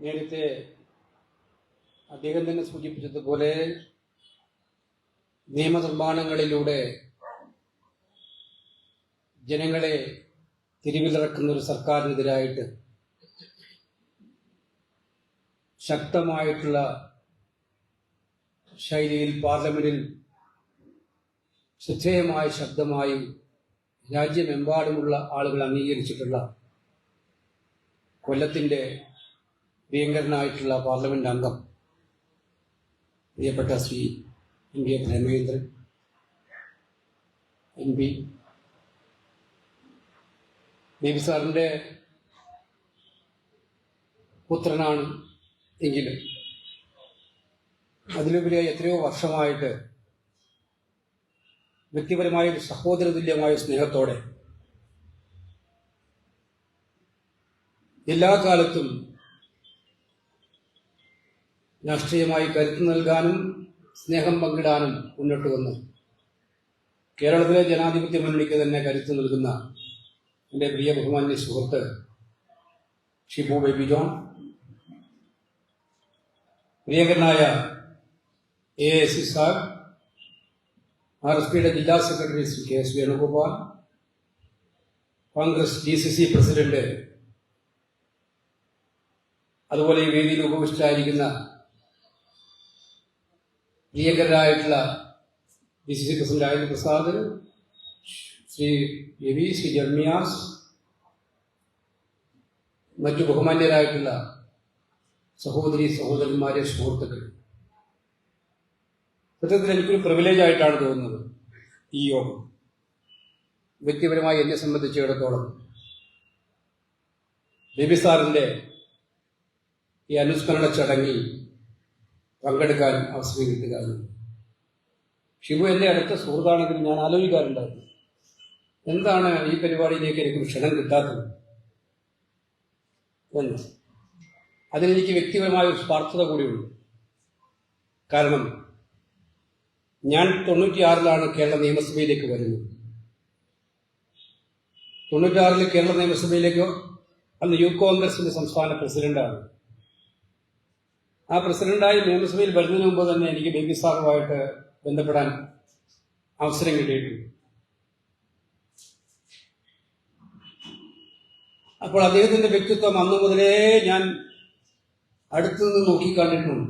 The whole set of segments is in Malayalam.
നേരത്തെ അദ്ദേഹം തന്നെ സൂചിപ്പിച്ചതുപോലെ നിയമനിർമ്മാണങ്ങളിലൂടെ ജനങ്ങളെ തിരിവിലിറക്കുന്ന ഒരു സർക്കാരിനെതിരായിട്ട് ശക്തമായിട്ടുള്ള ശൈലിയിൽ പാർലമെന്റിൽ ശ്രദ്ധേയമായ ശബ്ദമായി രാജ്യമെമ്പാടുമുള്ള ആളുകൾ അംഗീകരിച്ചിട്ടുള്ള കൊല്ലത്തിന്റെ പ്രിയങ്കരനായിട്ടുള്ള പാർലമെന്റ് അംഗം പ്രിയപ്പെട്ട ശ്രീ എൻ.വി. പ്രേമചന്ദ്രൻ എം.പി. ബേബി സാറിന്റെ പുത്രനാണ് എങ്കിലും അതിലുപരിയായി എത്രയോ വർഷമായിട്ട് വ്യക്തിപരമായ സഹോദരതുല്യമായ സ്നേഹത്തോടെ എല്ലാ കാലത്തും രാഷ്ട്രീയമായി കരുത്ത് നൽകാനും സ്നേഹം പങ്കിടാനും മുന്നോട്ട് വന്ന് കേരളത്തിലെ ജനാധിപത്യ മുന്നണിക്ക് തന്നെ കരുത്ത് നൽകുന്ന എൻ്റെ പ്രിയ ബഹുമാന്യ സുഹൃത്ത് ഷിബു ബേബി ജോൺ, പ്രിയങ്കരനായ AIC സാബ്, RSPയുടെ ജില്ലാ secretary Shri KS Venugopal, Congress DCC president, അതുപോലെ ഈ വേദിയിൽ ഉപവിഷ്ടരായിരിക്കുന്ന പ്രിയങ്കരായിട്ടുള്ള DCC പ്രസിഡന്റ് രാജേന്ദ്ര പ്രസാദ്, ശ്രീ രവി, ശ്രീ ജർമിയാസ്, മറ്റു ബഹുമാന്യരായിട്ടുള്ള സഹോദരി സഹോദരന്മാരെ, സുഹൃത്തുക്കൾ, സത്യത്തിൽ എനിക്കൊരു പ്രിവിലേജ് ആയിട്ടാണ് തോന്നുന്നത് ഈ യോഗം. വ്യക്തിപരമായി എന്നെ സംബന്ധിച്ചിടത്തോളം ബേബി സാറിന്റെ ഈ അനുസ്മരണ ചടങ്ങിൽ പങ്കെടുക്കാൻ അവസരം കിട്ടുക. ഷിബു എന്റെ അടുത്ത സുഹൃത്താണെങ്കിൽ ഞാൻ ആലോചിക്കാറുണ്ടായിരുന്നു, എന്താണ് ഈ പരിപാടിയിലേക്ക് എനിക്ക് ക്ഷണം കിട്ടാത്തത് എന്ന്. അതിലെനിക്ക് വ്യക്തിപരമായ ഒരു സ്വാർത്ഥത കൂടിയുള്ളൂ. കാരണം ഞാൻ 96-ലാണ് കേരള നിയമസഭയിലേക്ക് വരുന്നത്. 96-ൽ കേരള നിയമസഭയിലേക്കോ അന്ന് യൂത്ത് കോൺഗ്രസിന്റെ സംസ്ഥാന പ്രസിഡന്റാണ്. ആ പ്രസിഡന്റായി നിയമസഭയിൽ വരുന്നതിന് മുമ്പ് തന്നെ എനിക്ക് ബേബി സാറുമായിട്ട് ബന്ധപ്പെടാൻ അവസരം കിട്ടിയിട്ടുണ്ട്. അപ്പോൾ അദ്ദേഹത്തിന്റെ വ്യക്തിത്വം അന്നു മുതലേ ഞാൻ അടുത്തുനിന്ന് നോക്കിക്കണ്ടിട്ടുണ്ട്.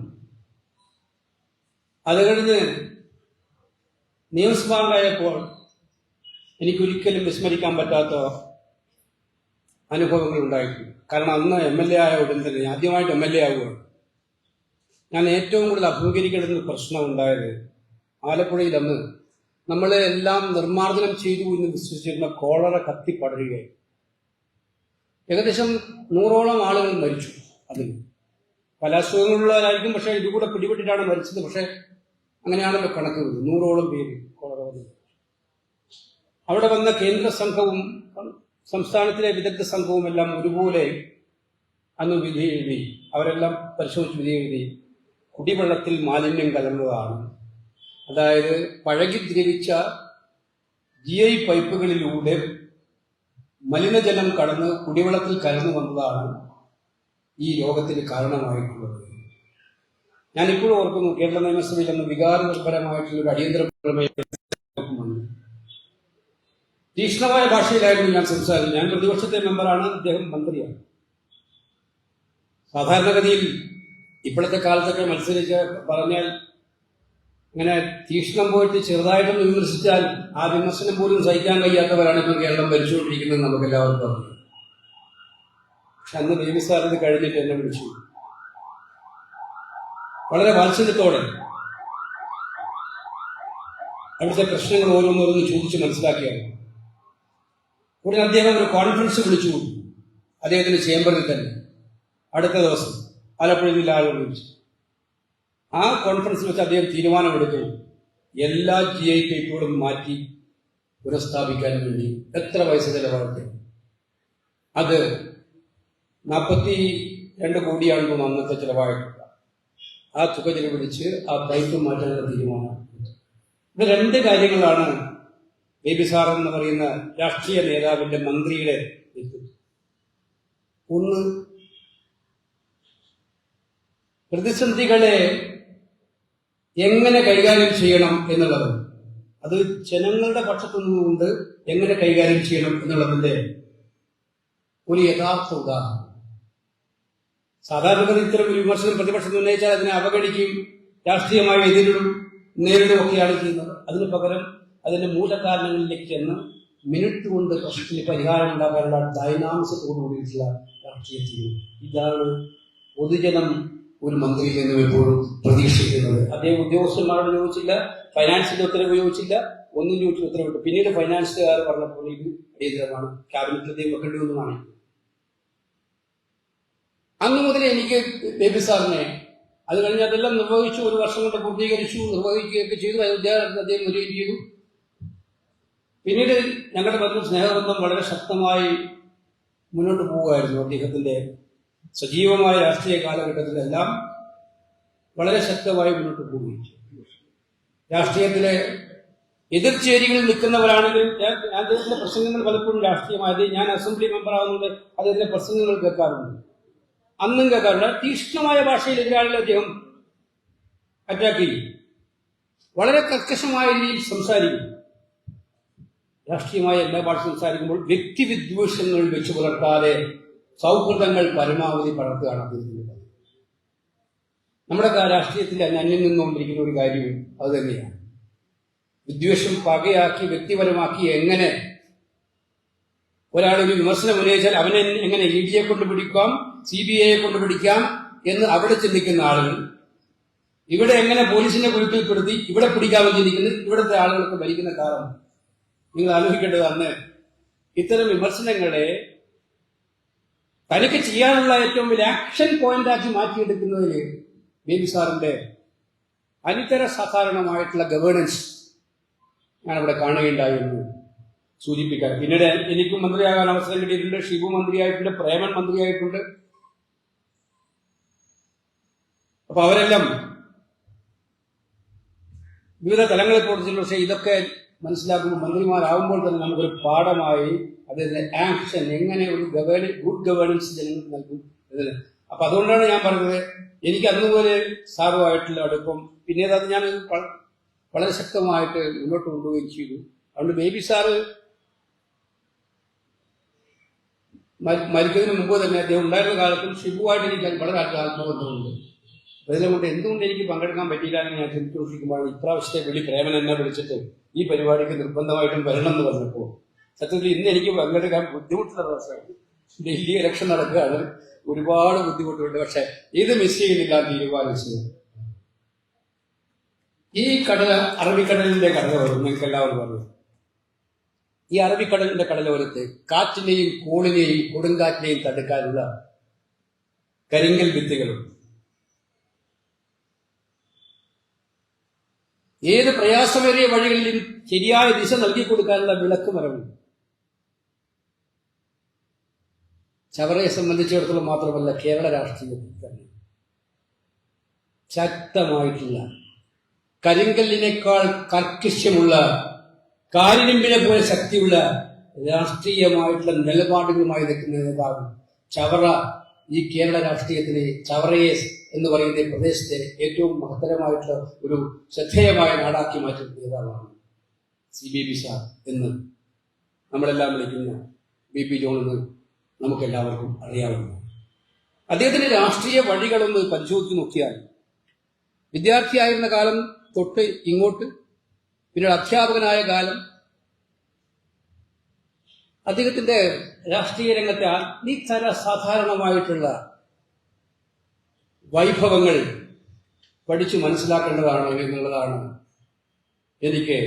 അത് കഴിഞ്ഞ് നിയമസഭാംഗമായപ്പോൾ എനിക്കൊരിക്കലും വിസ്മരിക്കാൻ പറ്റാത്ത അനുഭവങ്ങൾ ഉണ്ടായിട്ടുണ്ട്. കാരണം അന്ന് MLA ആയ ഉടൻ തന്നെ, ആദ്യമായിട്ട് MLA ആവുകയാണ്, ഞാൻ ഏറ്റവും കൂടുതൽ അഭിമുഖീകരിക്കേണ്ട ഒരു പ്രശ്നം ഉണ്ടായത് ആലപ്പുഴയിൽ അന്ന് നമ്മളെ എല്ലാം നിർമ്മാർജ്ജനം ചെയ്തു എന്ന് വിശ്വസിച്ചിരുന്ന കോളറ കത്തിപ്പടരുകയായി. ഏകദേശം 100ഓളം ആളുകൾ മരിച്ചു. അതിൽ പല അസുഖങ്ങളുള്ളവരായിരിക്കും, പക്ഷേ ഇതുകൂടെ പിടിപെട്ടിട്ടാണ് മരിച്ചത്. പക്ഷെ അങ്ങനെയാണല്ലോ കണക്ക്. 100ഓളം പേര് കോളറ വന്നു. അവിടെ വന്ന കേന്ദ്ര സംഘവും സംസ്ഥാനത്തിലെ വിദഗ്ധ സംഘവും എല്ലാം ഒരുപോലെ അന്ന് വിധി എഴുതി. അവരെല്ലാം പരിശോധിച്ച് വിധി എഴുതി, കുടിവെള്ളത്തിൽ മാലിന്യം കലർന്നതാണ്. അതായത് പഴകി ദ്രവിച്ച GI പൈപ്പുകളിലൂടെ മലിനജലം കടന്ന് കുടിവെള്ളത്തിൽ കലർന്നു വന്നതാണ് ഈ രോഗത്തിന് കാരണമായിട്ടുള്ളത്. ഞാനിപ്പോഴും ഓർക്കുന്നു, കേരള നിയമസഭയിൽ അന്ന് വികാരനിർഭരമായിട്ടുള്ള ഒരു അടിയന്തര പ്രമേയം തീക്ഷ്ണമായ ഭാഷയിലായിരുന്നു ഞാൻ സംസാരിച്ചത്. ഞാൻ പ്രതിപക്ഷത്തെ മെമ്പറാണ്, അദ്ദേഹം മന്ത്രിയാണ്. സാധാരണഗതിയിൽ ഇപ്പോഴത്തെ കാലത്തൊക്കെ മത്സരിച്ച് പറഞ്ഞാൽ ഇങ്ങനെ തീക്ഷ്ണം പോയിട്ട് ചെറുതായിട്ടൊന്ന് വിമർശിച്ചാൽ ആ വിമർശനം പോലും സഹിക്കാൻ കഴിയാത്തവരാണ് ഇപ്പോൾ കേരളം ഭരിച്ചുകൊണ്ടിരിക്കുന്നത്, നമുക്ക് എല്ലാവർക്കും അറിയാം. പക്ഷെ അന്ന് ബേബി സാർ ഇത് കഴിഞ്ഞിട്ട് എന്നെ വിളിച്ചു. വളരെ വാത്സല്യത്തോടെ അവിടുത്തെ പ്രശ്നങ്ങൾ ഓരോന്നോരോന്ന് ചോദിച്ച് മനസ്സിലാക്കിയാണ്. ഉടനെ അദ്ദേഹം ഒരു കോൺഫറൻസ് വിളിച്ചു, അദ്ദേഹത്തിന്റെ ചേംബറിൽ തന്നെ. അടുത്ത ദിവസം ആലപ്പുഴ ജില്ലാ ആളുകൾ വിളിച്ചു. ആ കോൺഫറൻസിൽ വെച്ച് അദ്ദേഹം തീരുമാനമെടുത്തു, എല്ലാ GI പൈപ്പുകളും മാറ്റി പുനഃസ്ഥാപിക്കാൻ വേണ്ടി എത്ര പൈസ ചെലവാക്കി. അത് 42 കോടിയാണെന്ന് അന്നത്തെ ചെലവായിട്ടില്ല. ആ തുക ചെലവഴിച്ച് ആ പൈപ്പ് മാറ്റാനുള്ള തീരുമാനം. ഇത് 2 കാര്യങ്ങളാണ് ബേബി സാർ എന്ന് പറയുന്ന രാഷ്ട്രീയ നേതാവിന്റെ, മന്ത്രിയുടെ വ്യക്തിത്വം. ഒന്ന്, പ്രതിസന്ധികളെ എങ്ങനെ കൈകാര്യം ചെയ്യണം എന്നുള്ളത്, അത് ജനങ്ങളുടെ പക്ഷത്തു നിന്നുകൊണ്ട് എങ്ങനെ കൈകാര്യം ചെയ്യണം എന്നുള്ളതിന്റെ ഒരു യഥാർത്ഥ ഉദാഹരണം. സാധാരണഗതി ഇത്തരം ഒരു വിമർശനം പ്രതിപക്ഷം ഉന്നയിച്ചാൽ അതിനെ അവഗണിക്കുകയും രാഷ്ട്രീയമായി നേരിടുകയൊക്കെയാണ് ചെയ്യുന്നത്. അതിനു പകരം അതിന്റെ മൂലകാരണങ്ങളിലേക്ക് ചെന്ന് മിനിറ്റ് കൊണ്ട് പ്രശ്നത്തിന് പരിഹാരം ഉണ്ടാക്കാനുള്ള ഡൈനാമിസത്തോടു കൂടിയിട്ടുള്ള രാഷ്ട്രീയ ചെയ്യും. ഇതാണ് പൊതുജനം ഒരു മന്ത്രിയിൽ നിന്നും എപ്പോഴും പ്രതീക്ഷിക്കുന്നത്. അദ്ദേഹം ഉദ്യോഗസ്ഥന്മാരോട് ചോദിച്ചില്ല, ഫൈനാൻസിന്റെ ഉത്തരവ് ചോദിച്ചില്ല, ഒന്നും ചോദിച്ചു ഉത്തരവിട്ടു. പിന്നീട് ഫൈനാൻസുകാർ പറഞ്ഞപ്പോൾ ഇത് അടിയന്തരമാണ്, ക്യാബിനറ്റിൽ അദ്ദേഹം വെക്കേണ്ടി ഒന്നുമാണ്. അന്നു മുതൽ എനിക്ക് ബേബി സാറിനെ, അത് കഴിഞ്ഞ് അതെല്ലാം നിർവഹിച്ചു, ഒരു വർഷം കൊണ്ട് പൂർത്തീകരിച്ചു, നിർവഹിക്കുകയൊക്കെ ചെയ്തു. അയോധ്യകാലത്ത് അദ്ദേഹം വരികയും ചെയ്തു. പിന്നീട് ഞങ്ങളുടെ ബന്ധം, സ്നേഹബന്ധം വളരെ ശക്തമായി മുന്നോട്ട് പോവുകയായിരുന്നു. അദ്ദേഹത്തിന്റെ സജീവമായ രാഷ്ട്രീയ കാലഘട്ടത്തിലെല്ലാം വളരെ ശക്തമായി മുന്നോട്ട് പോവുകയും ചെയ്തു. രാഷ്ട്രീയത്തിലെ എതിർചേരികളിൽ നിൽക്കുന്നവരാണെങ്കിൽ അദ്ദേഹത്തിന്റെ പ്രസംഗങ്ങൾ പലപ്പോഴും രാഷ്ട്രീയമായത്, ഞാൻ അസംബ്ലി മെമ്പർ ആകുന്നത് അദ്ദേഹത്തിന്റെ പ്രസംഗങ്ങൾ കേൾക്കാറുണ്ട്, അന്നും കേൾക്കാറുണ്ട്. തീക്ഷ്ണമായ ഭാഷയിൽ എതിരാളികളെ അദ്ദേഹം അറ്റാക്ക് ചെയ്യും, വളരെ കർക്കശമായ രീതിയിൽ സംസാരിക്കും. രാഷ്ട്രീയമായ എല്ലാ ഭാഷ സംസാരിക്കുമ്പോൾ വ്യക്തിവിദ്വേഷങ്ങൾ വെച്ചു പുലർത്താതെ സൗഹൃദങ്ങൾ പരമാവധി പടർത്തുകയാണ് അദ്ദേഹത്തിൻ്റെ. നമ്മുടെ രാഷ്ട്രീയത്തിൽ അന്യം നിന്നുകൊണ്ടിരിക്കുന്ന ഒരു കാര്യവും അത് തന്നെയാണ്. വിദ്വേഷം പകയാക്കി വ്യക്തിപരമാക്കി എങ്ങനെ ഒരാളൊരു വിമർശനം ഉന്നയിച്ചാൽ അവനെ എങ്ങനെ ED കൊണ്ട് പിടിക്കാം, CBI കൊണ്ട് പിടിക്കാം എന്ന് അവിടെ ചിന്തിക്കുന്ന ആളുകൾ, ഇവിടെ എങ്ങനെ പോലീസിനെ കുരുക്കിൽപ്പെടുത്തി ഇവിടെ പിടിക്കാമെന്ന് ചിന്തിക്കുന്നത് ഇവിടുത്തെ ആളുകൾക്ക് ഭരിക്കുന്ന കാലം. നിങ്ങൾ ആലോചിക്കേണ്ടത്, അന്ന് ഇത്തരം വിമർശനങ്ങളെ തനിക്ക് ചെയ്യാനുള്ള ഏറ്റവും വലിയ ആക്ഷൻ പോയിന്റാക്കി മാറ്റിയെടുക്കുന്നതിൽ ബേബി സാറിന്റെ അനിതര സാധാരണമായിട്ടുള്ള ഗവേണൻസ് ഞാനവിടെ കാണുകയുണ്ടായി എന്ന് സൂചിപ്പിക്കാം. പിന്നീട് എനിക്കും മന്ത്രിയാകാൻ അവസരം കിട്ടിയിട്ടുണ്ട്, ഷിബു മന്ത്രിയായിട്ടുണ്ട്, പ്രേമൻ മന്ത്രിയായിട്ടുണ്ട്. അപ്പൊ അവരെല്ലാം വിവിധ തലങ്ങളിൽ പ്രവർത്തിച്ചിട്ടുണ്ട്. പക്ഷെ ഇതൊക്കെ മനസ്സിലാക്കുമ്പോൾ മന്ത്രിമാരാകുമ്പോൾ തന്നെ നമുക്കൊരു പാഠമായി അതിന്റെ ആക്ഷൻ എങ്ങനെ ഒരു ഗുഡ് ഗവേണൻസ് ജനങ്ങൾക്ക് നൽകും ഇതിന്. അപ്പൊ അതുകൊണ്ടാണ് ഞാൻ പറഞ്ഞത്, എനിക്ക് അന്നുപോലെ സാറുമായിട്ടുള്ള അടുപ്പം പിന്നീട് അത് ഞാൻ വളരെ ശക്തമായിട്ട് മുന്നോട്ട് കൊണ്ടുപോവുകയും ചെയ്തു. അതുകൊണ്ട് ബേബി സാറ് മരിക്കുന്നതിന് മുമ്പ് തന്നെ അദ്ദേഹം ഉണ്ടായിരുന്ന കാലത്തും ഷിബുവായിട്ട് എനിക്ക് വളരെ ആത്മബന്ധമുണ്ട്. അതിനെ കൊണ്ട് എന്തുകൊണ്ട് എനിക്ക് പങ്കെടുക്കാൻ പറ്റിയില്ല എന്ന് ഞാൻ ചിന്തിച്ചുകൊണ്ടിരിക്കുമ്പോൾ ഇപ്രാവശ്യത്തെ വിളി പ്രേമൻ എന്നെ വിളിച്ചിട്ട് ഈ പരിപാടിക്ക് നിർബന്ധമായിട്ടും വരണം എന്ന് പറഞ്ഞപ്പോൾ സത്യത്തിൽ ഇന്ന് എനിക്ക് പങ്കെടുക്കാൻ ബുദ്ധിമുട്ടുള്ള ദിവസമാണ്. ഡൽഹി ഇലക്ഷൻ നടക്കുകയാണ്, ഒരുപാട് ബുദ്ധിമുട്ടുണ്ട്. പക്ഷെ ഇത് മിസ് ചെയ്യുന്നില്ല തീരുമാനിച്ചത്. ഈ അറബിക്കടലിന്റെ കടലോരം നിങ്ങൾക്ക് എല്ലാവരും പറഞ്ഞു. ഈ അറബിക്കടലിന്റെ കടലോരത്ത് കാറ്റിനെയും കോളിനെയും കൊടുങ്കാറ്റിനെയും തടുക്കാനുള്ള കരിങ്കൽ ഭിത്തികളും ഏത് പ്രയാസമേറിയ വഴികളിലും ശരിയായ ദിശ നൽകിക്കൊടുക്കാനുള്ള വിളക്ക് മരവും ചവറയെ സംബന്ധിച്ചിടത്തോളം മാത്രമല്ല കേരള രാഷ്ട്രീയത്തിൽ തന്നെ ശക്തമായിട്ടുള്ള കരിങ്കല്ലിനേക്കാൾ കർക്കശ്യമുള്ള കാരിരുമ്പിനെ പോലെ ശക്തിയുള്ള രാഷ്ട്രീയമായിട്ടുള്ള നിലപാടുകളുമായി നിൽക്കുന്ന നേതാവ് ചവറ. ഈ കേരള രാഷ്ട്രീയത്തിന് ചവറയെ എന്ന് പറയുന്ന പ്രദേശത്തെ ഏറ്റവും മഹത്തരമായിട്ടുള്ള ഒരു ശ്രദ്ധേയമായ നാടാക്കി മാറ്റുന്ന നേതാവാണ് CBB സാർ എന്ന് നമ്മളെല്ലാം വിളിക്കുന്ന BP ജോൺ എന്ന് നമുക്കെല്ലാവർക്കും അറിയാവുന്ന. അദ്ദേഹത്തിന്റെ രാഷ്ട്രീയ വഴികളൊന്ന് പരിശോധിച്ച് നോക്കിയാൽ വിദ്യാർത്ഥിയായിരുന്ന കാലം തൊട്ട് ഇങ്ങോട്ട്, പിന്നീട് അധ്യാപകനായ കാലം, അദ്ദേഹത്തിന്റെ രാഷ്ട്രീയ രംഗത്തെ അനിതര സാധാരണമായിട്ടുള്ള വൈഭവങ്ങൾ പഠിച്ചു മനസ്സിലാക്കേണ്ടതാണ് എന്നുള്ളതാണ് എനിക്ക്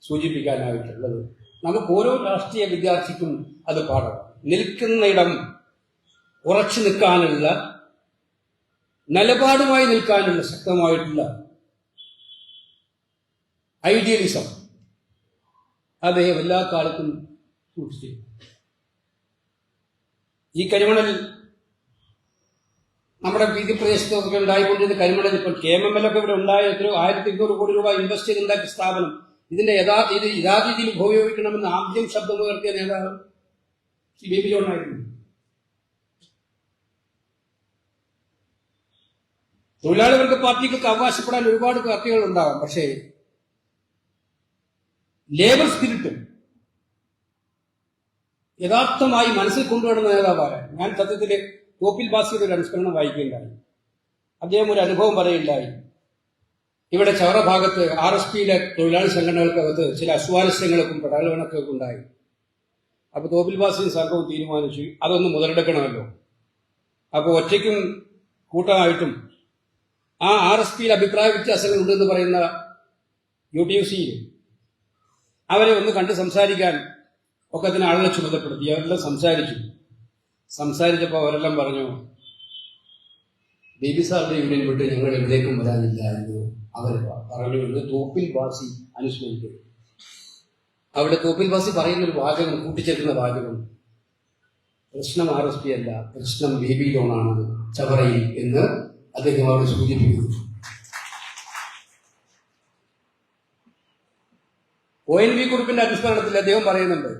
സൂചിപ്പിക്കാനായിട്ടുള്ളത്. നമുക്ക് ഓരോ രാഷ്ട്രീയ വിദ്യാർത്ഥിക്കും അത് പാഠം. നിൽക്കുന്നയിടം ഉറച്ചു നിൽക്കാനുള്ള, നിലപാടുമായി നിൽക്കാനുള്ള ശക്തമായിട്ടുള്ള ഐഡിയലിസം അദ്ദേഹം എല്ലാ കാലത്തും സൂക്ഷിച്ചു. ഈ കരിമണൽ നമ്മുടെ പ്രദേശത്തൊക്കെ ഉണ്ടായിക്കൊണ്ടിരുന്ന കരിമണൽ ഇപ്പോൾ KMML ഒക്കെ ഇവിടെ ഉണ്ടായ 1200 കോടി രൂപ ഇൻവെസ്റ്റ് ചെയ്തുണ്ടാക്കിയ സ്ഥാപനം ഇതിന്റെ യഥാർത്ഥത്തിൽ ഉപയോഗിക്കണമെന്ന് ആദ്യം ശബ്ദമുയർത്തിയ നേതാവ് CBB ജോണായിരുന്നു. തൊഴിലാളി വർഗ പാർട്ടികൾക്ക് അവകാശപ്പെടാൻ ഒരുപാട് പാർട്ടികൾ ഉണ്ടാകും. പക്ഷേ ലേബർ സ്പിരിറ്റും യഥാർത്ഥമായി മനസ്സിൽ കൊണ്ടുവരുന്ന നേതാവാണ്. ഞാൻ സത്യത്തിൽ തോപ്പിൽ ബാസിയുടെ ഒരു അനുസ്മരണം വായിക്കുകയുണ്ടായി. അദ്ദേഹം ഒരു അനുഭവം പറയുകയുണ്ടായി. ഇവിടെ ചവറ ഭാഗത്ത് RSPയിലെ തൊഴിലാളി സംഘടനകൾക്കകത്ത് ചില അസ്വാരസ്യങ്ങൾക്കും പ്രകടനങ്ങൾക്കൊക്കെ ഉണ്ടായി. അപ്പൊ തോപ്പിൽ ബാസിയും സംഘവും തീരുമാനിച്ചു അതൊന്ന് മുതലെടുക്കണമല്ലോ. അപ്പോൾ ഒറ്റയ്ക്കും കൂട്ടമായിട്ടും ആ RSPയിൽ അഭിപ്രായ വ്യത്യാസങ്ങൾ ഉണ്ടെന്ന് പറയുന്ന UTUC അവരെ ഒന്ന് കണ്ട് സംസാരിക്കാൻ ഒക്കെ അതിന് ആളുകളെ ചുമതലപ്പെടുത്തി. അവരെല്ലാം സംസാരിച്ചപ്പോൾ അവരെല്ലാം പറഞ്ഞു, ബേബി സാറിന്റെ യൂണിയൻ വിട്ട് ഞങ്ങൾ എവിടേക്കും വരാനില്ല എന്ന് അവർ പറഞ്ഞു എന്ന് തോപ്പിൽ ബാസി അനുസ്മരിക്കുന്നു. അവിടെ തോപ്പിൽ ബാസി പറയുന്നൊരു വാചകം, കൂട്ടിച്ചേർക്കുന്ന വാചകം, പ്രശ്നം RSP അല്ല, പ്രശ്നം ബേബി ലോണാണ് ചവറയിൽ എന്ന് അദ്ദേഹം അവിടെ സൂചിപ്പിക്കുന്നു. ONV കുറിപ്പിന്റെ അനുസ്മരണത്തിൽ അദ്ദേഹം പറയുന്നുണ്ട്,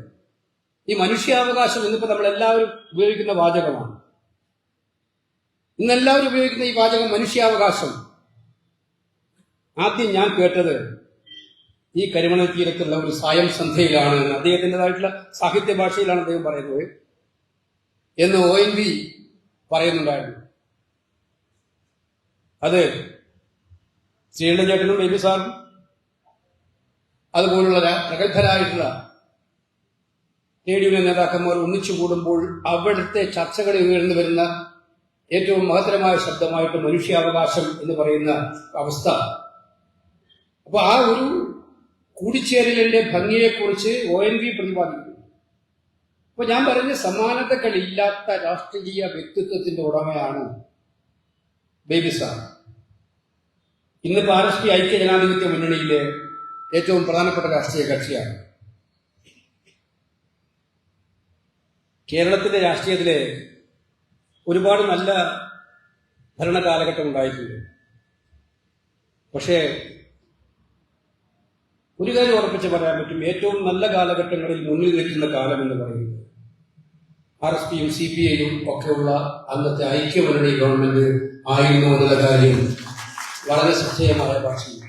ഈ മനുഷ്യാവകാശം ഇന്നിപ്പോ നമ്മളെല്ലാവരും ഉപയോഗിക്കുന്ന വാചകമാണ്. ഇന്നെല്ലാവരും ഉപയോഗിക്കുന്ന ഈ വാചകം മനുഷ്യാവകാശം ആദ്യം ഞാൻ കേട്ടത് ഈ കരിമണൽ തീരത്തുള്ള ഒരു സായം സന്ധ്യയിലാണ്. അദ്ദേഹത്തിൻ്റെതായിട്ടുള്ള സാഹിത്യ ഭാഷയിലാണ് അദ്ദേഹം പറയുന്നത് എന്ന് ONV പറയുന്നുണ്ടായിരുന്നു. അത് ശ്രീകണ്ഠൻ ചേട്ടനും ബേബി സാറും അതുപോലുള്ള പ്രഗത്ഭരായിട്ടുള്ള ട്രേഡ് യൂണിയൻ നേതാക്കന്മാർ ഒന്നിച്ചു കൂടുമ്പോൾ അവിടുത്തെ ചർച്ചകളിൽ ഉയർന്നു വരുന്ന ഏറ്റവും മഹത്തരമായ ശബ്ദമായിട്ട് മനുഷ്യാവകാശം എന്ന് പറയുന്ന അവസ്ഥ. അപ്പൊ ആ ഒരു കൂടിച്ചേരലിന്റെ ഭംഗിയെക്കുറിച്ച് ONV പ്രതിപാദിക്കുന്നു. അപ്പൊ ഞാൻ പറഞ്ഞ സമാനതകളില്ലാത്ത രാഷ്ട്രീയ വ്യക്തിത്വത്തിന്റെ ഉടമയാണ് ബേബി സാർ. ഇന്നിപ്പോ RSP ഐക്യ ജനാധിപത്യ മുന്നണിയിലെ ഏറ്റവും പ്രധാനപ്പെട്ട രാഷ്ട്രീയ കക്ഷിയാണ്. കേരളത്തിന്റെ രാഷ്ട്രീയത്തിലെ ഒരുപാട് നല്ല ഭരണ കാലഘട്ടം ഉണ്ടായിട്ടുണ്ട്. പക്ഷേ ഒരു കാര്യം ഉറപ്പിച്ച് പറയാൻ പറ്റും, ഏറ്റവും നല്ല കാലഘട്ടങ്ങളിൽ മുന്നിൽ നിൽക്കുന്ന കാലം എന്ന് പറയുന്നത് RSPയും CPIയും ഒക്കെയുള്ള അന്നത്തെ ഐക്യമുന്നണി ഗവൺമെന്റ് ആയിരുന്നു എന്നുള്ള കാര്യം വളരെ ശ്രദ്ധേയമായ ഭാഷയിൽ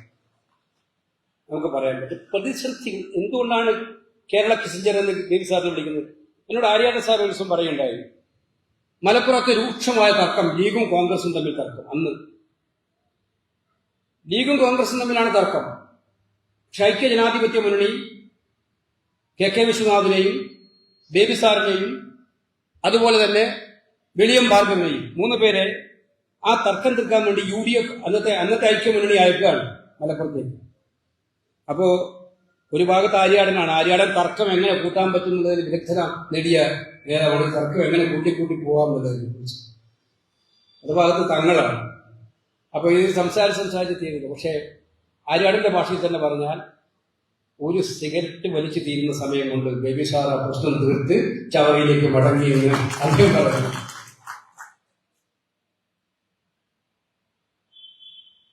നമുക്ക് പറയാൻ പറ്റും. പ്രതിസന്ധി എന്തുകൊണ്ടാണ് കേരള കിസിഞ്ചർ എന്ന് ബേബി സാറിനെ വിളിക്കുന്നത്? എന്നോട് ആര്യാടൻ സാർ ഒരു ദിവസം പറയുണ്ടായി, മലപ്പുറത്ത് രൂക്ഷമായ തർക്കം, ലീഗും കോൺഗ്രസും തമ്മിൽ തർക്കം. അന്ന് ലീഗും കോൺഗ്രസും തമ്മിലാണ് തർക്കം. പക്ഷെ ഐക്യ ജനാധിപത്യ മുന്നണി KK വിശ്വനാഥിനെയും ബേബി സാറിനെയും അതുപോലെ തന്നെ വെളിയം ഭാർഗവനെയും 3 പേരെ ആ തർക്കം തീർക്കാൻ വേണ്ടി UDF അന്നത്തെ ഐക്യ മുന്നണി അയക്കുകയാണ് മലപ്പുറത്തേക്ക്. അപ്പോ ഒരു ഭാഗത്ത് ആര്യാടനാണ്. ആര്യാടൻ തർക്കം എങ്ങനെ കൂട്ടാൻ പറ്റുന്നതിന് വിദഗ്ധത നേടിയ നേതാവാണ്. തർക്കം എങ്ങനെ കൂട്ടി പോകാമെന്നതിനെ കുറിച്ച്. ഒരു ഭാഗത്ത് തങ്ങളാണ്. അപ്പൊ ഇത് സംസാരിച്ച് തീരുന്നു. പക്ഷെ ആര്യാടന്റെ ഭാഷയിൽ തന്നെ പറഞ്ഞാൽ ഒരു സിഗരറ്റ് വലിച്ചു തീരുന്ന സമയം കൊണ്ട് ബേബി സാർ ആ പ്രശ്നം തീർത്ത് ചവറയിലേക്ക് മടങ്ങിയെന്ന് അദ്ദേഹം പറഞ്ഞു.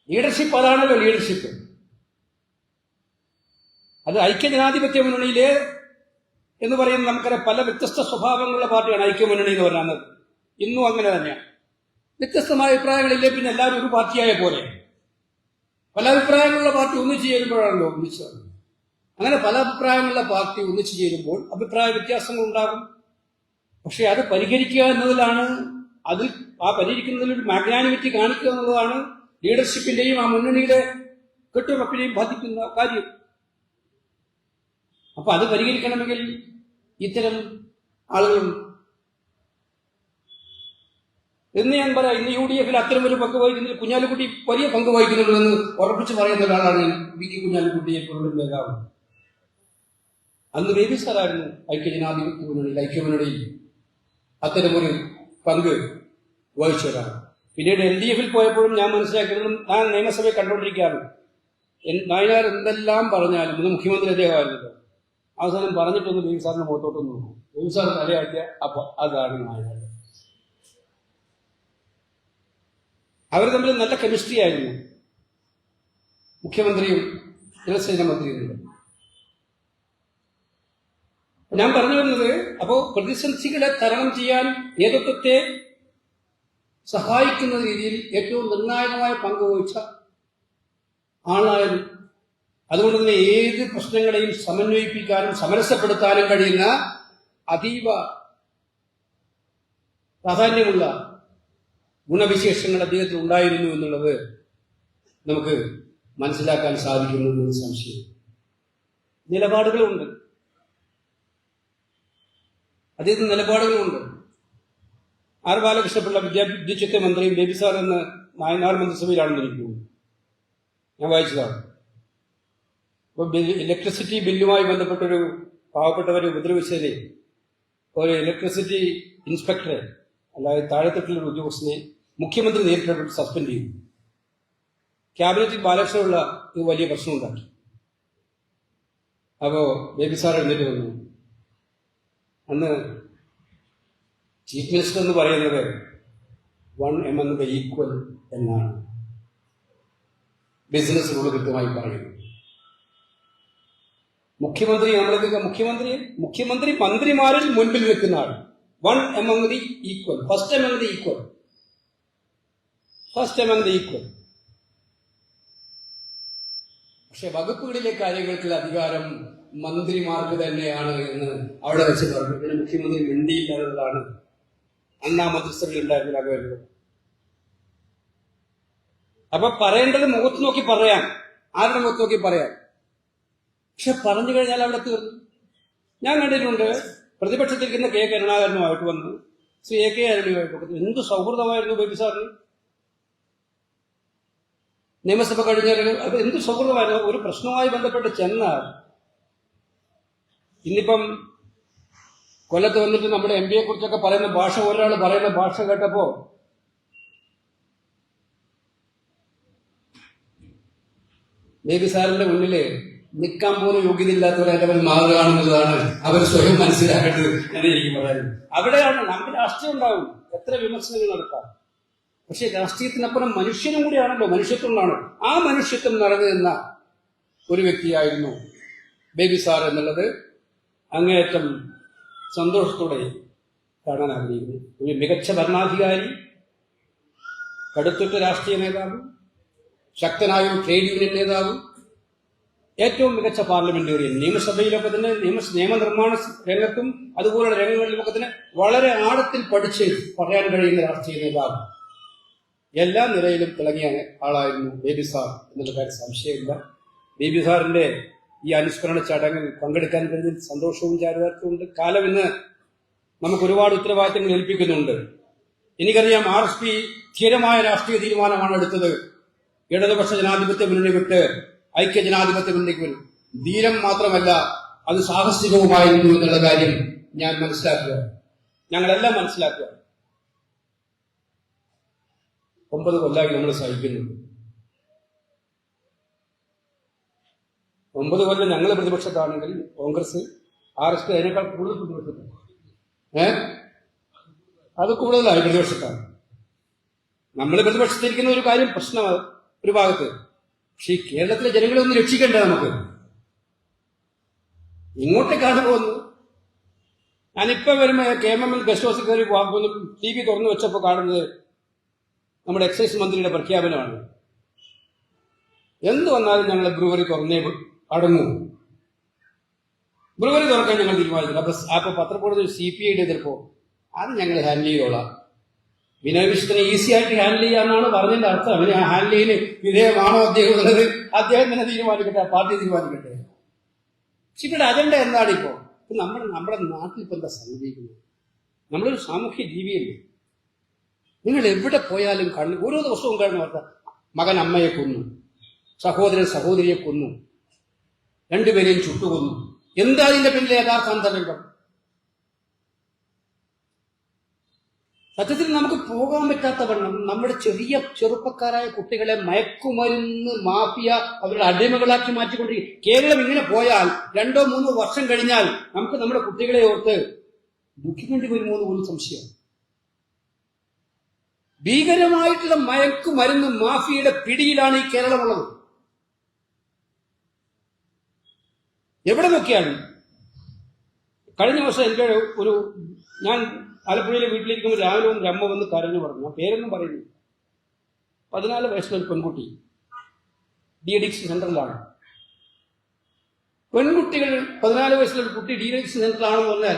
ലീഡർഷിപ്പ് അതാണല്ലോ ലീഡർഷിപ്പ്. അത് ഐക്യജനാധിപത്യ മുന്നണിയിലെ എന്ന് പറയുന്നത് നമുക്കറിയാം, പല വ്യത്യസ്ത സ്വഭാവങ്ങളുള്ള പാർട്ടിയാണ് ഐക്യമുന്നണി എന്ന് പറയുന്നത്. ഇന്നും അങ്ങനെ തന്നെയാണ്. വ്യത്യസ്തമായ അഭിപ്രായങ്ങളില്ലേ പിന്നെ എല്ലാവരും ഒരു പാർട്ടിയായ പോലെ. പല അഭിപ്രായങ്ങളുള്ള പാർട്ടി ഒന്നിച്ചു ചേരുമ്പോഴാണല്ലോ ഒന്നിച്ചു. അങ്ങനെ പല അഭിപ്രായങ്ങളുള്ള പാർട്ടി ഒന്നിച്ചു ചേരുമ്പോൾ അഭിപ്രായ വ്യത്യാസങ്ങൾ ഉണ്ടാകും. പക്ഷെ അത് പരിഹരിക്കുക എന്നതിലാണ്, അതിൽ ആ പരിഹരിക്കുന്നതിൽ ഒരു മാഗ്നാനിമിറ്റി കാണിക്കുക എന്നുള്ളതാണ് ലീഡർഷിപ്പിന്റെയും ആ മുന്നണിയുടെ കെട്ടുറപ്പിനെയും ബാധിക്കുന്ന കാര്യം. അപ്പൊ അത് പരിഹരിക്കണമെങ്കിൽ ഇത്തരം ആളുകൾ എന്ന് ഞാൻ പറയാം. ഇന്ന് UDFൽ അത്തരം ഒരു പങ്ക് വഹിക്കുന്നതിൽ കുഞ്ഞാലിക്കുട്ടി വലിയ പങ്ക് വഹിക്കുന്നുണ്ടെന്ന് ഉറപ്പിച്ച് പറയുന്ന ഒരാളാണ് VK കുഞ്ഞാലിക്കുട്ടിയെ പോലുള്ള നേതാവ്. അന്ന് ബേബി സാറായിരുന്നു ഐക്യജനാധിപത്യ മുന്നണിയിൽ, ഐക്യമുന്നണിയിൽ അത്തരമൊരു പങ്ക് വഹിച്ച ഒരാൾ. പിന്നീട് LDFൽ പോയപ്പോഴും ഞാൻ മനസ്സിലാക്കിയതും ഞാൻ നിയമസഭയെ കണ്ടുകൊണ്ടിരിക്കുകയാണ്. നായനാർ എന്തെല്ലാം പറഞ്ഞാലും ഇന്ന് മുഖ്യമന്ത്രി അദ്ദേഹമായിരുന്നല്ലോ, അവസാനം പറഞ്ഞിട്ടൊന്ന് ബേബി സാറിന്റെ മുഖത്തോട്ടൊന്നും നോക്കും. ബേബി സാർ തലയാക്കിയ അപ്പൊ അതാണ് നായനാർ. അവർ തമ്മിൽ നല്ല കെമിസ്ട്രി ആയിരുന്നു, മുഖ്യമന്ത്രിയും ജലസേന മന്ത്രിയും. ഞാൻ പറഞ്ഞു വരുന്നത്, അപ്പോ പ്രതിസന്ധികളെ തരണം ചെയ്യാൻ നേതൃത്വത്തെ സഹായിക്കുന്ന രീതിയിൽ ഏറ്റവും നിർണായകമായ പങ്ക് വഹിച്ച ആളായിരുന്നു. അതുകൊണ്ട് തന്നെ ഏത് പ്രശ്നങ്ങളെയും സമന്വയിപ്പിക്കാനും സമരസപ്പെടുത്താനും കഴിയുന്ന അതീവ പ്രാധാന്യമുള്ള ഗുണവിശേഷങ്ങൾ അദ്ദേഹത്തിൽ ഉണ്ടായിരുന്നു എന്നുള്ളത് നമുക്ക് മനസ്സിലാക്കാൻ സാധിക്കുന്നതിന് സംശയം. നിലപാടുകളുണ്ട്, അദ്ദേഹത്തിന് നിലപാടുകളുണ്ട്. ആർ ബാലകൃഷ്ണപിള്ള വിദ്യാഭ്യാസ മന്ത്രിയും ബേബി സാർ എന്ന് നായനാർ മന്ത്രിസഭയിലാണെന്ന് എനിക്ക് തോന്നുന്നു, ഞാൻ വായിച്ചതാണ്. ഇപ്പോൾ ഇലക്ട്രിസിറ്റി ബില്ലുമായി ബന്ധപ്പെട്ടൊരു പാവപ്പെട്ടവരെ ഉപദ്രവിച്ചതിന് ഒരു ഇലക്ട്രിസിറ്റി ഇൻസ്പെക്ടറെ, അല്ലാതെ താഴെത്തട്ടിലുള്ള ഉദ്യോഗസ്ഥനെ മുഖ്യമന്ത്രി നേരിട്ട് സസ്പെൻഡ് ചെയ്തു. ക്യാബിനറ്റിൽ ബാലകൃഷ്ണപിള്ള ഇത് വലിയ പ്രശ്നമുണ്ടാക്കി. അപ്പോൾ ബേബി സാർ എഴുന്നേറ്റ് വന്നു. അന്ന് ചീഫ് മിനിസ്റ്റർ എന്ന് പറയുന്നത് 1 mm ഈക്വൽ എന്നാണ് ബിസിനസ് റൂൾ കൃത്യമായി പറയുന്നത്. മുഖ്യമന്ത്രി മുഖ്യമന്ത്രി മന്ത്രിമാരിൽ മുൻപിൽ നിൽക്കുന്ന ആൾ 1 among the equal, first among the equal. പക്ഷെ വകുപ്പുകളിലെ കാര്യങ്ങൾക്കുള്ള അധികാരം മന്ത്രിമാർക്ക് തന്നെയാണ് എന്ന് അവിടെ വെച്ച് പറഞ്ഞു. പിന്നെ മുഖ്യമന്ത്രി മിണ്ടിയില്ലാത്തതാണ് അന്ന് ആ മന്ത്രിസഭയിൽ ഉണ്ടായിരുന്നില്ല വരുന്നത്. അപ്പൊ പറയേണ്ടത് മുഖത്ത് നോക്കി പറയാൻ, ആരുടെ മുഖത്ത് നോക്കി പറയാൻ. പക്ഷെ പറഞ്ഞു കഴിഞ്ഞാൽ അവിടെ തീർന്നു. ഞാൻ കണ്ടിട്ടുണ്ട് പ്രതിപക്ഷത്തിരിക്കുന്ന കെ കരുണാകരനുമായിട്ട് വന്ന് ശ്രീ എ കെ ആന്റണിയുമായിട്ട് എന്ത് സൗഹൃദമായിരുന്നു ബേബി സാറിന്. നിയമസഭ കഴിഞ്ഞാൽ അത് എന്ത് സൗഹൃദമായിരുന്നു. ഒരു പ്രശ്നവുമായി ബന്ധപ്പെട്ട് ചെന്നാൽ ഇന്നിപ്പം കൊല്ലത്ത് വന്നിട്ട് നമ്മുടെ എം പിയെ കുറിച്ചൊക്കെ പറയുന്ന ഭാഷ, ഒരാൾ പറയുന്ന ഭാഷ കേട്ടപ്പോ ബേബി സാറിന്റെ മുന്നില് നിൽക്കാൻ പോലും യോഗ്യതയില്ലാത്തവരായിട്ട് അവർ മാറുകയാണെന്നുള്ളതാണ് അവർ സ്വയം മനസ്സിലാക്കേണ്ടത് എന്ന് എനിക്ക് പറയുന്നത്. അവിടെയാണ് നമുക്ക് രാഷ്ട്രീയം ഉണ്ടാവും, എത്ര വിമർശനങ്ങൾ നടത്താം. പക്ഷെ രാഷ്ട്രീയത്തിനപ്പുറം മനുഷ്യനും കൂടിയാണല്ലോ, മനുഷ്യത്വമാണ്. ആ മനുഷ്യത്വം നിറഞ്ഞു നിന്ന ഒരു വ്യക്തിയായിരുന്നു ബേബി സാർ എന്നുള്ളത് അങ്ങേയറ്റം സന്തോഷത്തോടെ കാണാൻ ആഗ്രഹിക്കുന്നു. ഒരു മികച്ച ഭരണാധികാരി, കടുത്തുറ്റ രാഷ്ട്രീയ നേതാവ്, ശക്തനായ ഒരു ട്രേഡ് യൂണിയൻ നേതാവ്, ഏറ്റവും മികച്ച പാർലമെന്റേറിയൻ, നിയമസഭയിലൊക്കെ തന്നെ നിയമനിർമ്മാണ രംഗത്തും അതുപോലുള്ള രംഗങ്ങളിലുമൊക്കെ തന്നെ വളരെ ആഴത്തിൽ പഠിച്ച് പറയാൻ കഴിയുന്ന രാഷ്ട്രീയ നേതാവ്, എല്ലാ നിലയിലും തിളങ്ങിയ ആളായിരുന്നു ബേബി സാർ എന്നുള്ള കാര്യം സംശയമില്ല. ബേബി സാറിന്റെ ഈ അനുസ്മരണ ചടങ്ങിൽ പങ്കെടുക്കാൻ കഴിഞ്ഞ സന്തോഷവും ചാരിതാർത്ഥ്യമുണ്ട്. കാലം ഇന്ന് നമുക്ക് ഒരുപാട് ഉത്തരവാദിത്തങ്ങൾ ഏൽപ്പിക്കുന്നുണ്ട്. എനിക്കറിയാം RSP ധീരമായ രാഷ്ട്രീയ തീരുമാനമാണ് എടുത്തത്. ഇടതുപക്ഷ ജനാധിപത്യ മുന്നണി വിട്ട് ഐക്യ ജനാധിപത്യ മുന്നണിക്ക് വരും. ധീരം മാത്രമല്ല, അത് സാഹസികവുമായിരുന്നു എന്നുള്ള കാര്യം ഞാൻ മനസ്സിലാക്കുക, ഞങ്ങളെല്ലാം മനസ്സിലാക്കുക. 9 കൊല്ലമായി നമ്മൾ സഹിക്കുന്നുണ്ട്. 9 കൊല്ലം ഞങ്ങൾ പ്രതിപക്ഷത്താണെങ്കിൽ കോൺഗ്രസ് RSP അതിനേക്കാൾ കൂടുതൽ പ്രതിപക്ഷത്താണ്. അത് കൂടുതലായി പ്രതിപക്ഷത്താണ്. നമ്മൾ പ്രതിപക്ഷത്തിരിക്കുന്ന ഒരു കാര്യം പ്രശ്നമാണ് ഒരു ഭാഗത്ത്. പക്ഷെ ഈ കേരളത്തിലെ ജനങ്ങളെ ഒന്ന് രക്ഷിക്കണ്ടേ നമുക്ക്? ഇങ്ങോട്ടേക്കാണ് പോകുന്നത്. ഞാനിപ്പോ വരുമ്പോ KMM ഗസ്റ്റ് ഹൗസിൽ കയറി TV തുറന്നു വെച്ചപ്പോ കാണുന്നത് നമ്മുടെ എക്സൈസ് മന്ത്രിയുടെ പ്രഖ്യാപനമാണ്. എന്ത് വന്നാലും ഞങ്ങൾ ബ്രൂവറി തുറന്നേ അടങ്ങൂ. ബ്രൂവറി തുറക്കാൻ ഞങ്ങൾ തീരുമാനിച്ചില്ല. അപ്പൊ പത്രപ്രവർത്തകർ CPIയുടെ എതിർപ്പോ അത് ഞങ്ങൾ ഹാൻഡിൽ ചെയ്തോളാം. വിനയ വിശ്വത്തിനെ ഈസി ആയിട്ട് ഹാൻഡിൽ ചെയ്യാന്നാണ് പറഞ്ഞതിന്റെ അർത്ഥം. അവന് ആ ഹാൻഡിലിന് വിധേയമാണോ അദ്ദേഹം എന്നുള്ളത് അദ്ദേഹം തന്നെ തീരുമാനിക്കട്ടെ, പാർട്ടി തീരുമാനിക്കട്ടെ. പക്ഷെ ഇവിടെ അജണ്ട എന്താണ് ഇപ്പോ? നമ്മുടെ നാട്ടിൽ ഇപ്പൊ എന്താ സംഭവിക്കുന്നത്? നമ്മളൊരു സാമൂഹ്യ ജീവിയല്ലേ. നിങ്ങൾ എവിടെ പോയാലും ഓരോ ദിവസവും കാണുന്ന വാർത്ത, മകൻ അമ്മയെ കൊന്നു, സഹോദരൻ സഹോദരിയെ കൊന്നു, രണ്ടുപേരെയും ചുട്ടുകൊന്നു. എന്താ ഇതിന്റെ പിന്നിലെ യഥാർത്ഥ അന്തരംഗം? സത്യത്തിൽ നമുക്ക് പോകാൻ പറ്റാത്ത വണ്ണം നമ്മുടെ ചെറുപ്പക്കാരായ കുട്ടികളെ മയക്കുമരുന്ന് മാഫിയ അവരുടെ അടിമകളാക്കി മാറ്റിക്കൊണ്ടിരിക്കും. കേരളം ഇങ്ങനെ പോയാൽ 2-3 വർഷം കഴിഞ്ഞാൽ നമുക്ക് നമ്മുടെ കുട്ടികളെ ഓർത്ത് ദുഃഖിക്കേണ്ടി വരുമോ എന്ന് പോലും സംശയം. ഭീകരമായിട്ടുള്ള മയക്കുമരുന്ന് മാഫിയയുടെ പിടിയിലാണ് ഈ കേരളമുള്ളത്. എവിടെ നോക്കിയാലും കഴിഞ്ഞ വർഷം എൻ്റെ ഞാൻ ആലപ്പുഴയിലെ വീട്ടിലിരിക്കുമ്പോൾ രാവിലെ ഒരു അമ്മ വന്ന് കരഞ്ഞു പറഞ്ഞു, ആ പേരൊന്നും പറയുന്നു. 14 വയസ്സുള്ള ഒരു പെൺകുട്ടി ഡി അഡിക്ഷൻ സെന്ററിലാണ്. പെൺകുട്ടികൾ 14 വയസ്സുള്ള ഒരു കുട്ടി ഡി അഡിക്ഷൻ സെന്ററിലാണെന്ന് പറഞ്ഞാൽ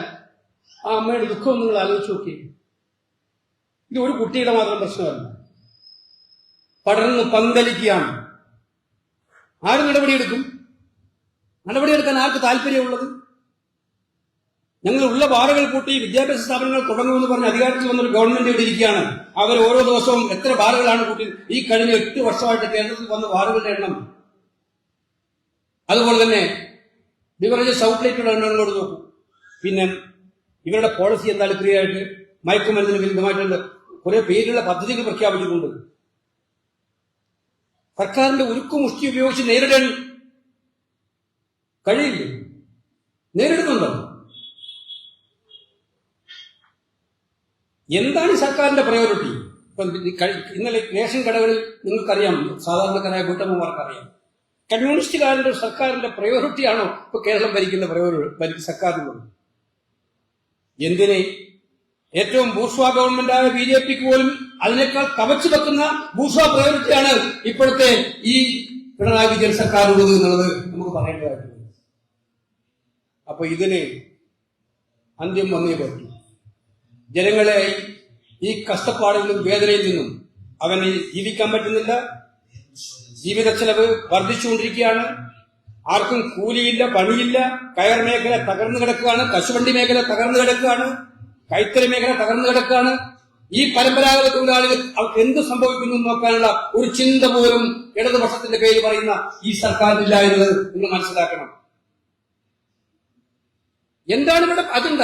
ആ അമ്മയുടെ ദുഃഖം നിങ്ങൾ ആലോചിച്ച് നോക്കി. ഇത് ഒരു കുട്ടിയുടെ മാത്രം പ്രശ്നമല്ല, പടർന്ന് പന്തലിക്കുകയാണ്. ആര് നടപടിയെടുക്കും? നടപടിയെടുക്കാൻ ആർക്ക് താല്പര്യമുള്ളത്? ഞങ്ങൾ ഉള്ള ബാറുകൾ കൂട്ടി വിദ്യാഭ്യാസ സ്ഥാപനങ്ങൾ തുടങ്ങുമെന്ന് പറഞ്ഞ് അധികാരത്തിൽ വന്നൊരു ഗവൺമെന്റ് ഇവിടെ ഇരിക്കുകയാണ്. അവർ ഓരോ ദിവസവും എത്ര ബാറുകളാണ് കൂട്ടി? ഈ കഴിഞ്ഞ 8 വർഷമായിട്ട് കേരളത്തിൽ വന്ന ബാറുകളുടെ എണ്ണം. അതുപോലെ തന്നെ ബിവറേജസ് ഔട്ട്ലെറ്റുകളുടെ എണ്ണം കൊണ്ട് നോക്കൂ. പിന്നെ ഇവരുടെ പോളിസി എന്താണ്? ക്രിയയായിട്ട് മയക്കുമരുന്നിന് വിരുദ്ധമായിട്ടുള്ള കുറെ പേരുള്ള പദ്ധതികൾ പ്രഖ്യാപിച്ചിട്ടുണ്ട്. സർക്കാരിന്റെ ഉരുക്കുമുഷ്ടി ഉപയോഗിച്ച് നേരിടാൻ കഴിയില്ല. നേരിടുന്നുണ്ടോ? എന്താണ് സർക്കാരിന്റെ പ്രയോറിറ്റി? ഇപ്പം ഇന്നലെ റേഷൻ കടകളിൽ നിങ്ങൾക്കറിയാം, സാധാരണക്കാരായ വീട്ടമ്മമാർക്കറിയാം, കമ്മ്യൂണിസ്റ്റുകാരുടെ സർക്കാരിന്റെ പ്രയോറിറ്റിയാണോ ഇപ്പൊ കേരളം ഭരിക്കുന്ന സർക്കാരിനുള്ളത്? എന്തിനെ? ഏറ്റവും ബൂർഷ്വാ ഗവൺമെന്റായ BJPക്ക് പോലും അതിനേക്കാൾ കവച്ചു വെക്കുന്ന ബൂർഷ്വാ പ്രയോറിറ്റിയാണ് ഇപ്പോഴത്തെ ഈ പിണറായി വിജയൻ സർക്കാരുള്ളത് എന്നുള്ളത് നമുക്ക് പറയേണ്ടതായിട്ടുണ്ട്. അപ്പൊ ഇതിന് അന്ത്യം വന്നേ പറ്റൂ. ജനങ്ങളെ ഈ കഷ്ടപ്പാടിൽ നിന്നും വേദനയിൽ നിന്നും അവന് ജീവിക്കാൻ പറ്റുന്നില്ല. ജീവിത ചെലവ് വർദ്ധിച്ചുകൊണ്ടിരിക്കുകയാണ്. ആർക്കും കൂലിയില്ല, പണിയില്ല. കയർ മേഖല തകർന്നു കിടക്കുകയാണ്, കശുവണ്ടി മേഖല തകർന്നു കിടക്കുകയാണ്, കൈത്തറി മേഖല തകർന്നു കിടക്കുകയാണ്. ഈ പരമ്പരാഗത തൊഴിലാളികൾ അവർക്ക് എന്ത് സംഭവിക്കുന്നു നോക്കാനുള്ള ഒരു ചിന്ത പോലും ഇടതുപക്ഷത്തിന്റെ പേര് പറയുന്ന ഈ സർക്കാരിനില്ല എന്നത് നിങ്ങൾ മനസ്സിലാക്കണം. എന്താണ് ഇവിടെ അജണ്ട?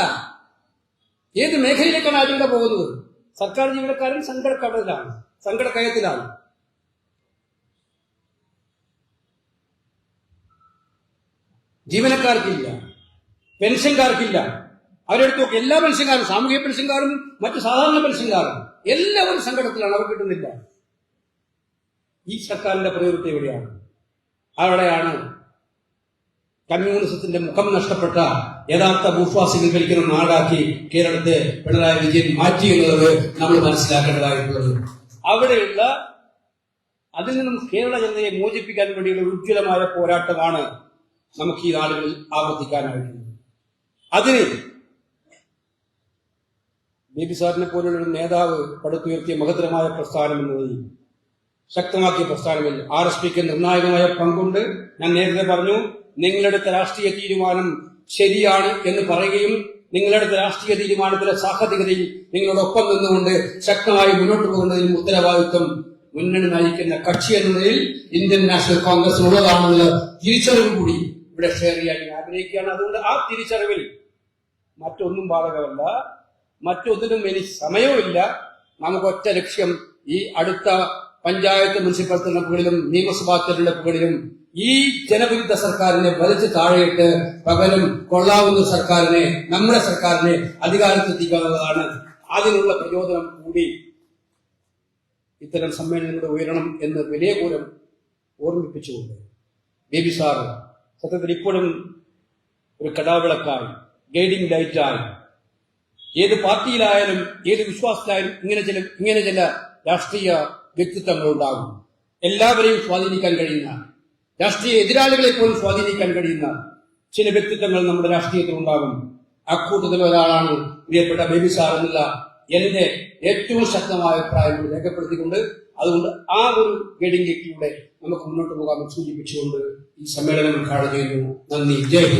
ഏത് മേഖലയിലേക്കാണ് അജണ്ട പോകുന്നത്? സർക്കാർ ജീവനക്കാരൻ സങ്കടക്കടലാണ്, സങ്കടക്കയത്തിലാണ്. ജീവനക്കാർക്കില്ല, പെൻഷൻകാർക്കില്ല. അവരെടുത്ത് നോക്കി, എല്ലാ പെൻഷൻകാരും, സാമൂഹിക പെൻഷൻകാരും മറ്റു സാധാരണ പെൻഷൻകാരും എല്ലാവരും സങ്കടത്തിലാണ്, അവർ കിട്ടുന്നില്ല. ഈ സർക്കാരിന്റെ പ്രയോറിറ്റി എവിടെയാണ്? അവിടെയാണ് കമ്മ്യൂണിസത്തിന്റെ മുഖം നഷ്ടപ്പെട്ട യഥാർത്ഥ ഭൂഷ്വാസികൾ ഭരിക്കുന്ന നാടാക്കി കേരളത്തെ പിണറായി വിജയൻ മാറ്റി എന്നുള്ളത് നമ്മൾ മനസ്സിലാക്കേണ്ടതായിട്ടുള്ളത്. അവിടെയുള്ള അതിൽ നിന്നും കേരള ജനതയെ മോചിപ്പിക്കാൻ വേണ്ടിയുള്ള ഉജ്ജ്വലമായ പോരാട്ടമാണ് നമുക്ക് ഈ നാടുകളിൽ ആവർത്തിക്കാനായിട്ടുള്ളത്. അതിന് ബേബി സാറിനെ പോലുള്ള ഒരു നേതാവ് പടുത്തുയർത്തിയ മഹത്തരമായ പ്രസ്ഥാനം എന്നത്, ശക്തമാക്കിയ പ്രസ്ഥാനമിൽ RSPക്ക് നിർണായകമായ പങ്കുണ്ട്. ഞാൻ നേരത്തെ പറഞ്ഞു, നിങ്ങളെടുത്ത രാഷ്ട്രീയ തീരുമാനം ശരിയാണ് എന്ന് പറയുകയും നിങ്ങളെടുത്ത രാഷ്ട്രീയ തീരുമാനത്തിലെ സാഹചര്യതയിൽ നിങ്ങളോടൊപ്പം നിന്നുകൊണ്ട് ശക്തമായി മുന്നോട്ട് പോകുന്നതിനും ഉത്തരവാദിത്വം മുന്നണി നയിക്കുന്ന കക്ഷി എന്നതിൽ ഇന്ത്യൻ നാഷണൽ കോൺഗ്രസിനുള്ളതാണെന്നുള്ള തിരിച്ചറിവ് കൂടി ഇവിടെ ഷെയർ ചെയ്യാൻ ആഗ്രഹിക്കുകയാണ്. അതുകൊണ്ട് ആ തിരിച്ചറിവിൽ മറ്റൊന്നും ബാധകമല്ല, മറ്റൊന്നിനും ഇനി സമയവുമില്ല. നമുക്കൊറ്റ ലക്ഷ്യം, ഈ അടുത്ത പഞ്ചായത്ത് മുനിസിപ്പൽ തെരഞ്ഞെടുപ്പുകളിലും നിയമസഭാ തെരഞ്ഞെടുപ്പുകളിലും ഈ ജനവിരുദ്ധ സർക്കാരിനെ വലിച്ചു താഴെയിട്ട് പകരം കൊള്ളാവുന്ന സർക്കാരിനെ, നമ്മുടെ സർക്കാരിനെ അധികാരത്തെത്തിക്കാനുള്ളതാണ്. അതിനുള്ള പ്രചോദനം കൂടി ഇത്തരം സമ്മേളനങ്ങളുടെ ഉയരണം എന്ന് വിനയപൂർവ്വം ഓർമ്മിപ്പിച്ചുകൊണ്ട് ബേബി സാർ സത്യത്തിൽ ഇപ്പോഴും ഒരു കടാവിളക്കായി, ഗൈഡിംഗ് ലൈറ്റായി, ഏത് പാർട്ടിയിലായാലും ഏത് വിശ്വാസത്തിലായാലും ഇങ്ങനെ ചില രാഷ്ട്രീയ വ്യക്തിത്വങ്ങൾ ഉണ്ടാകും. എല്ലാവരെയും സ്വാധീനിക്കാൻ കഴിയുന്ന, രാഷ്ട്രീയ എതിരാളികളെ പോലും സ്വാധീനിക്കാൻ കഴിയുന്ന ചില വ്യക്തിത്വങ്ങൾ നമ്മുടെ രാഷ്ട്രീയത്തിൽ ഉണ്ടാകും. അക്കൂട്ടത്തിൽ ഒരാളാണ് പ്രിയപ്പെട്ട ബേബി സാർ എന്നുള്ള എന്റെ ഏറ്റവും ശക്തമായ അഭിപ്രായം രേഖപ്പെടുത്തിക്കൊണ്ട്, അതുകൊണ്ട് ആ ഒരു ഗൈഡിംഗ് ലൈറ്റിലൂടെ നമുക്ക് മുന്നോട്ട് പോകാമെന്ന് സൂചിപ്പിച്ചുകൊണ്ട് ഈ സമ്മേളനം ഉദ്ഘാടനം ചെയ്യുന്നു. നന്ദി. ജയ് ഹിന്ദ്.